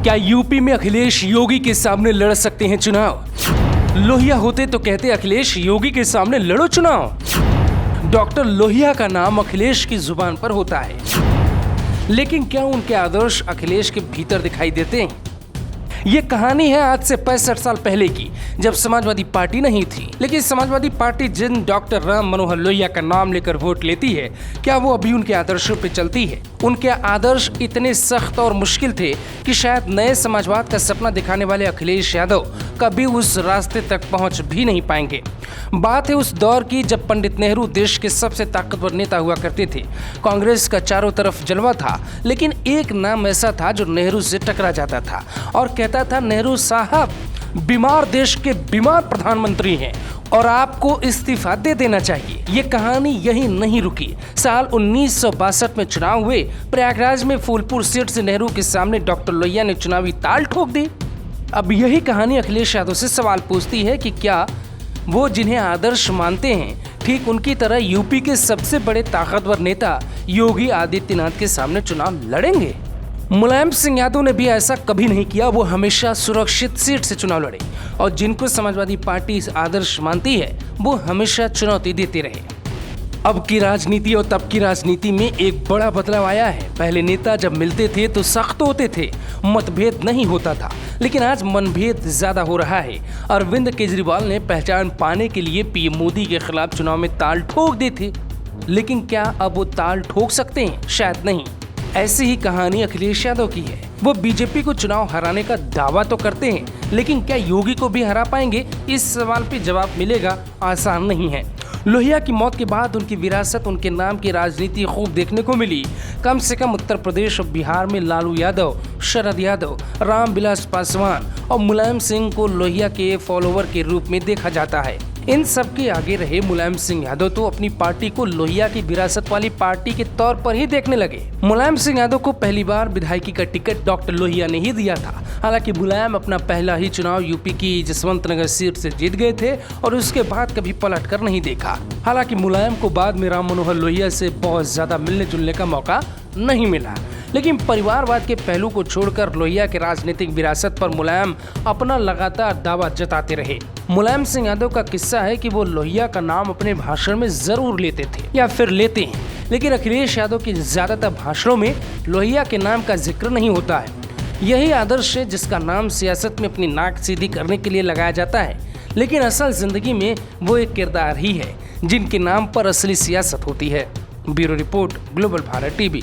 क्या यूपी में अखिलेश योगी के सामने लड़ सकते हैं चुनाव? लोहिया होते तो कहते अखिलेश योगी के सामने लड़ो चुनाव। डॉक्टर लोहिया का नाम अखिलेश की जुबान पर होता है, लेकिन क्या उनके आदर्श अखिलेश के भीतर दिखाई देते हैं? ये कहानी है आज से 65 साल पहले की, जब समाजवादी पार्टी नहीं थी। लेकिन समाजवादी पार्टी जिन डॉक्टर राम मनोहर लोहिया का नाम लेकर वोट लेती है, क्या वो अभी उनके आदर्शों पे चलती है? उनके आदर्श इतने सख्त और मुश्किल थे कि शायद नए समाजवाद का सपना दिखाने वाले अखिलेश यादव कभी उस रास्ते तक पहुंच भी नहीं पाएंगे। बात है उस दौर की जब पंडित नेहरू देश के सबसे ताकतवर नेता हुआ करते थे। कांग्रेस का चारों तरफ जलवा था, लेकिन एक नाम ऐसा था जो नेहरू से टकरा जाता था और कहता था, नेहरू साहब बीमार देश के बीमार प्रधानमंत्री हैं और आपको इस्तीफा दे देना चाहिए। ये कहानी यही नहीं रुकी। साल 1962 में चुनाव हुए। प्रयागराज में फूलपुर सीट से नेहरू के सामने डॉक्टर लोहिया ने चुनावी ताल ठोक दी। अब यही कहानी अखिलेश यादव से सवाल पूछती है कि क्या वो जिन्हें आदर्श मानते हैं, ठीक उनकी तरह यूपी के सबसे बड़े ताकतवर नेता योगी आदित्यनाथ के सामने चुनाव लड़ेंगे? मुलायम सिंह यादव ने भी ऐसा कभी नहीं किया। वो हमेशा सुरक्षित सीट से चुनाव लड़े और जिनको समाजवादी पार्टी आदर्श मानती है, वो हमेशा चुनौती देते रहे। अब की राजनीति और तब की राजनीति में एक बड़ा बदलाव आया है। पहले नेता जब मिलते थे तो सख्त होते थे, मतभेद नहीं होता था, लेकिन आज मनभेद ज्यादा हो रहा है। अरविंद केजरीवाल ने पहचान पाने के लिए पीएम मोदी के खिलाफ चुनाव में ताल ठोक दी थी, लेकिन क्या अब वो ताल ठोक सकते हैं? शायद नहीं। ऐसी ही कहानी अखिलेश यादव की है। वो बीजेपी को चुनाव हराने का दावा तो करते हैं, लेकिन क्या योगी को भी हरा पाएंगे? इस सवाल पे जवाब मिलेगा आसान नहीं है। लोहिया की मौत के बाद उनकी विरासत, उनके नाम की राजनीति खूब देखने को मिली। कम से कम उत्तर प्रदेश और बिहार में लालू यादव, शरद यादव, रामविलास पासवान और मुलायम सिंह को लोहिया के फॉलोवर के रूप में देखा जाता है। इन सब के आगे रहे मुलायम सिंह यादव तो अपनी पार्टी को लोहिया की विरासत वाली पार्टी के तौर पर ही देखने लगे। मुलायम सिंह यादव को पहली बार विधायकी का टिकट डॉक्टर लोहिया ने ही दिया था। हालांकि मुलायम अपना पहला ही चुनाव यूपी की जसवंत नगर सीट से जीत गए थे और उसके बाद कभी पलट कर नहीं देखा। हालांकि मुलायम को बाद में राम मनोहर लोहिया से बहुत ज्यादा मिलने जुलने का मौका नहीं मिला, लेकिन परिवारवाद के पहलू को छोड़कर लोहिया के राजनीतिक विरासत पर मुलायम अपना लगातार दावा जताते रहे। मुलायम सिंह यादव का किस्सा है कि वो लोहिया का नाम अपने भाषण में जरूर लेते थे या फिर लेते हैं, लेकिन अखिलेश यादव के ज्यादातर भाषणों में लोहिया के नाम का जिक्र नहीं होता है। यही आदर्श है जिसका नाम सियासत में अपनी नाक सीधी करने के लिए लगाया जाता है, लेकिन असल जिंदगी में वो एक किरदार ही है जिनके नाम पर असली सियासत होती है। Bureau report, global Bharat TV.